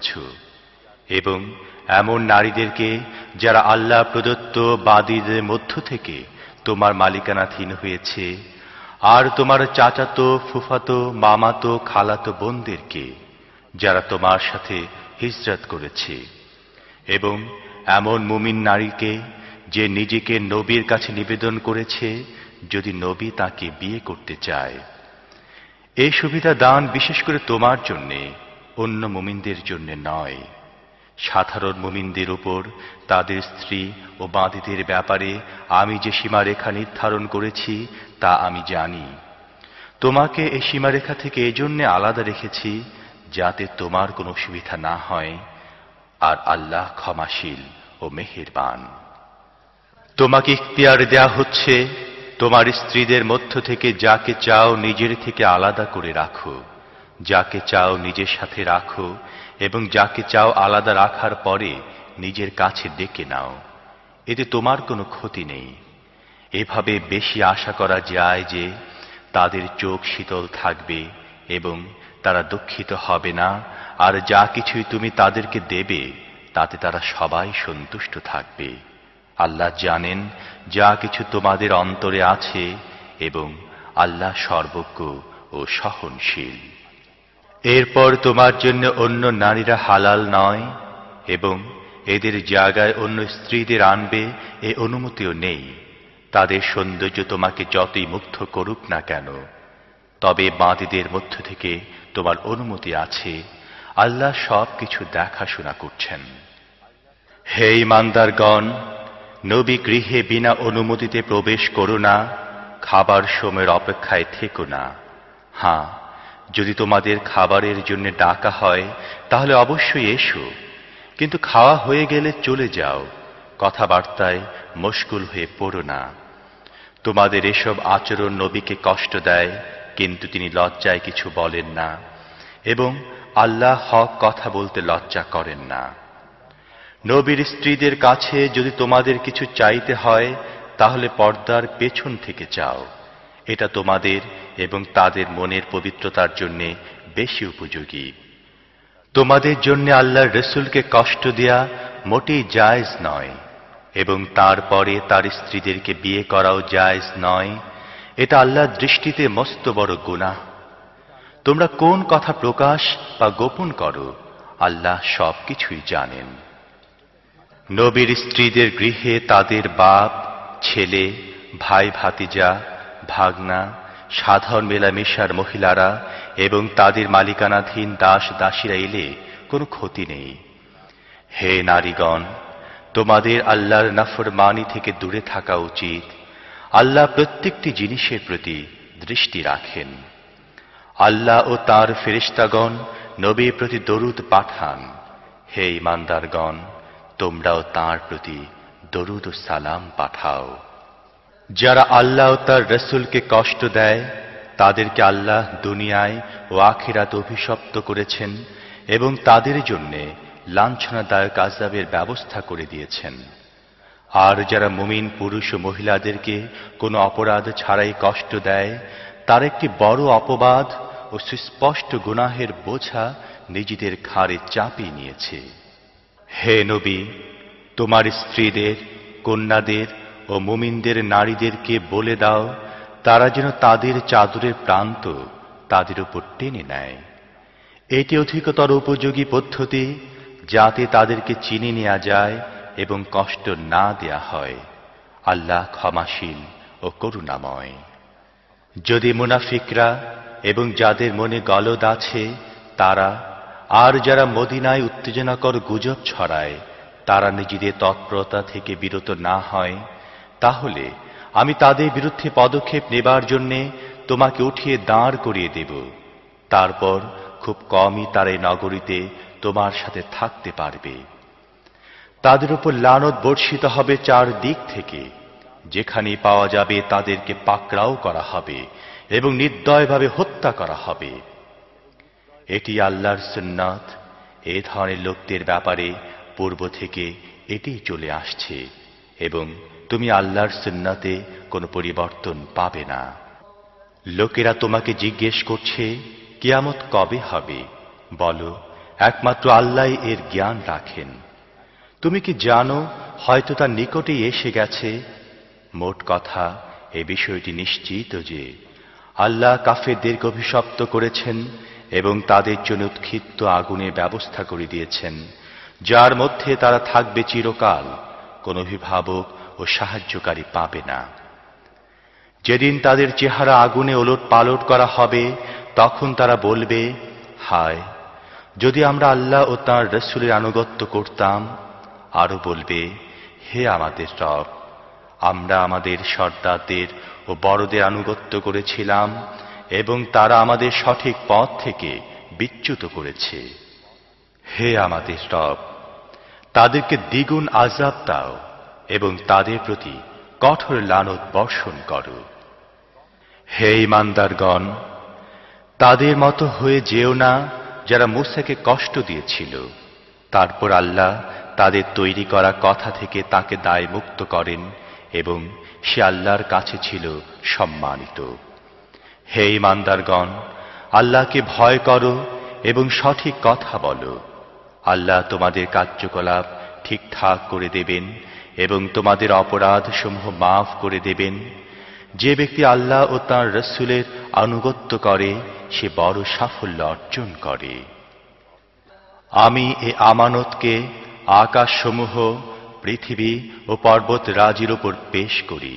করেছ, এবং এমন নারীদেরকে যারা আল্লাহ প্রদত্ত বাদীদের মধ্য থেকে তোমার মালিকানাধীন হয়েছে, আর তোমার চাচাতো, ফুফাতো, মামাতো, খালাতো বোনদেরকে যারা তোমার সাথে হিজরত করেছে, এবং এমন মুমিন নারীকে যে নিজেকে নবীর কাছে নিবেদন করেছে যদি নবী তাকে বিয়ে করতে চায়। এই সুবিধা দান বিশেষ করে তোমার জন্যে, অন্য মুমিনদের জন্য নয়। সাধারণ মুমিনদের উপর তাদের স্ত্রী ও বাঁদীদের ব্যাপারে আমি যে সীমারেখা নির্ধারণ করেছি তা আমি জানি। তোমাকে এই সীমারেখা থেকে এজন্যে আলাদা রেখেছি যাতে তোমার কোনো অসুবিধা না হয়, আর আল্লাহ ক্ষমাশীল ও মেহেরবান। তোমাকে ইখতিয়ার দেয়া হচ্ছে তোমার স্ত্রীদের মধ্য থেকে যাকে চাও নিজের থেকে আলাদা করে রাখো, যাকে চাও নিজের সাথে রাখো, এবং যাকে চাও আলাদা রাখার পরে নিজের কাছে ডেকে নাও। এতে তোমার কোনো ক্ষতি নেই। এভাবে বেশি আশা করা যায় যে তাদের চোখ শীতল থাকবে এবং তারা দুঃখিত হবে না, আর যা কিছুই তুমি তাদেরকে দেবে তাতে তারা সবাই সন্তুষ্ট থাকবে। আল্লাহ জানেন যা কিছু তোমাদের অন্তরে আছে, এবং আল্লাহ সর্বজ্ঞ ও সহনশীল। এরপর তোমার জন্য অন্য নারীরা হালাল নয়, এবং এদের জায়গায় অন্য স্ত্রীদের আনবে এ অনুমতিও নেই। তাদের সৌন্দর্য তোমাকে যতই মুগ্ধ করুক না কেন, তবে বাঁদীদের মধ্য থেকে তোমার অনুমতি আছে। আল্লাহ সব কিছু দেখাশোনা করছেন। হে ঈমানদারগণ, নবী গৃহে বিনা অনুমতিতে প্রবেশ করো না, খাবার সময়ের অপেক্ষায় থেকো না। হ্যাঁ, যদি তোমাদের খাবারের জন্য ডাকা হয় তাহলে অবশ্যই এসো, কিন্তু খাওয়া হয়ে গেলে চলে যাও, কথাবার্তায় মশগুল হয়ে পড়ো না। তোমাদের এসব আচরণ নবীকে কষ্ট দেয়, কিন্তু তিনি লজ্জায় কিছু বলেন না, এবং আল্লাহ হক কথা বলতে লজ্জা করেন না। নবীর স্ত্রীদের কাছে যদি তোমাদের কিছু চাইতে হয় তাহলে পর্দার পেছন থেকে চাও। এটা তোমাদের এবং তাদের মনের পবিত্রতার জন্য বেশি উপযোগী। তোমাদের জন্য আল্লাহর রসুলকে কষ্ট দেয়া মোটেই জায়েজ নয়, এবং তারপরে তার স্ত্রীদেরকে বিয়ে করাও জায়েজ নয়। এটা আল্লাহর দৃষ্টিতে মস্ত বড় গুনাহ। তোমরা কোন কথা প্রকাশ বা গোপন করো, আল্লাহ সব কিছুই জানেন। নবীর স্ত্রীদের গৃহে তাদের বাপ, ছেলে, ভাই, ভাতিজা, ভাগনা, সাধারণ মেলামেশার মহিলারা এবং তাদের মালিকানাধীন দাস দাসীরা এলে কোনো ক্ষতি নেই। হে নারীগণ, তোমাদের আল্লাহর নাফরমানি থেকে দূরে থাকা উচিত। আল্লাহ প্রত্যেকটি জিনিসের প্রতি দৃষ্টি রাখেন। আল্লাহ ও তার ফেরেশতাগণ নবীর প্রতি দরুদ পাঠান। হে ঈমানদারগণ, তোমরাও তাঁর প্রতি দরুদ ও সালাম পাঠাও। যারা আল্লাহ ও তার রসুলকে কষ্ট দেয় তাদেরকে আল্লাহ দুনিয়ায় ও আখিরাতে অভিশপ্ত করেছেন, এবং তাদের জন্য লাঞ্ছনাদায়ক আযাবের ব্যবস্থা করে দিয়েছেন। আর যারা মুমিন পুরুষ ও মহিলাদেরকে কোনো অপরাধ ছাড়াই কষ্ট দেয়, তার একটি বড় অপবাদ ও সুস্পষ্ট গুনাহের বোঝা নিজেদের ঘাড়ে চাপিয়ে নিয়েছে। হে নবী, তোমার স্ত্রীদের, কন্যাদের ও মুমিনদের নারীদেরকে বলে দাও তারা যেন তাদের চাদরের প্রান্ত তাদের উপর টেনে নেয়। এটি অধিকতর উপযোগী পদ্ধতি যাতে তাদেরকে চিনে নেওয়া যায় এবং কষ্ট না দেয়া হয়। আল্লাহ ক্ষমাশীল ও করুণাময়। যদি মুনাফিকরা এবং যাদের মনে গলদ আছে তারা, আর যারা মদিনায় উত্তেজনাকর গুজব ছড়ায় তারা নিজেদের তৎপরতা থেকে বিরত না হয়, তাহলে আমি তাদের বিরুদ্ধে পদক্ষেপ নেবার জন্যে তোমাকে উঠিয়ে দাঁড় করিয়ে দেব। তারপর খুব কমই তারা এই নগরীতে তোমার সাথে থাকতে পারবে। তাদের উপর লানত বর্ষিত হবে চারদিক থেকে। যেখানেই পাওয়া যাবে তাদেরকে পাকড়াও করা হবে এবং নির্দয়ভাবে হত্যা করা হবে। এটি আল্লাহর সুন্নাত। এ ধরনের লোকদের ব্যাপারে পূর্ব থেকে এটি চলে আসছে, এবং তুমি আল্লাহর সুন্নাতে কোনো পরিবর্তন পাবে না। লোকেরা তোমাকে জিজ্ঞেস করছে কিয়ামত কবে হবে? বলো, একমাত্র আল্লাহই এর জ্ঞান রাখেন। তুমি কি জানো হয়তো তার নিকটেই এসে গেছে? মোট কথা এ বিষয়টি নিশ্চিত যে আল্লাহ কাফেরদেরকে অভিশপ্ত করেছেন এবং তাদের জন্য উৎক্ষিপ্ত আগুনের ব্যবস্থা করে দিয়েছেন, যার মধ্যে তারা থাকবে চিরকাল, কোন অভিভাবক ও সাহায্যকারী পাবে না। যেদিন তাদের চেহারা আগুনে ওলট পালট করা হবে, তখন তারা বলবে, হায়, যদি আমরা আল্লাহ ও তাঁর রাসূলের আনুগত্য করতাম। আরো বলবে, হে আমাদের রব, আমরা আমাদের সর্দারদের ও বড়দের আনুগত্য করেছিলাম এবং তারা আমাদের সঠিক পথ থেকে বিচ্যুত করেছে। হে আমাদের রব, তাদেরকে দ্বিগুণ আযাব দাও এবং তাদের প্রতি কঠোর লানত বর্ষণ করো। হে ঈমানদারগণ, তাদের মতো হয়ে যেও না যারা মূসাকে কষ্ট দিয়েছিল। তারপর আল্লাহ তাদের তৈরি করা কথা থেকে তাকে দায়মুক্ত করেন এবং সে আল্লাহর কাছে ছিল সম্মানিত। হে ঈমানদারগণ, আল্লাহকে ভয় করো এবং সঠিক কথা বলো। আল্লাহ তোমাদের কার্যকলাপ ঠিকঠাক করে দেবেন এবং তোমাদের অপরাধসমূহ মাফ করে দেবেন। যে ব্যক্তি আল্লাহ ও তাঁর রাসূলের আনুগত্য করে সে বড় সাফল্য অর্জন করে। আমি এ আমানতকে আকাশসমূহ, পৃথিবী ও পর্বত রাজির উপর পেশ করি।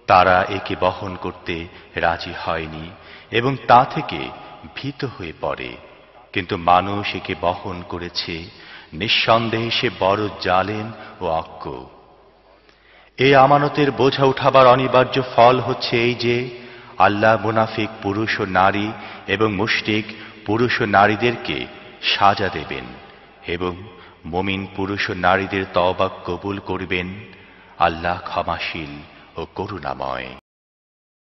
তারা একে বহন করতে রাজি হয়নি এবং তা থেকে ভীত হয়ে পড়ে, কিন্তু মানুষ একে বহন করেছে। নিঃসন্দেহে সে বড় জালেম ও অজ্ঞ। এই আমানতের বোঝা উঠাবার অনিবার্য ফল হচ্ছে এই যে আল্লাহ মুনাফিক পুরুষ ও নারী এবং মুশরিক পুরুষ ও নারীদেরকে সাজা দেবেন এবং মুমিন পুরুষ ও নারীদের তওবা কবুল করবেন। আল্লাহ ক্ষমাশীল ও করুণাময়।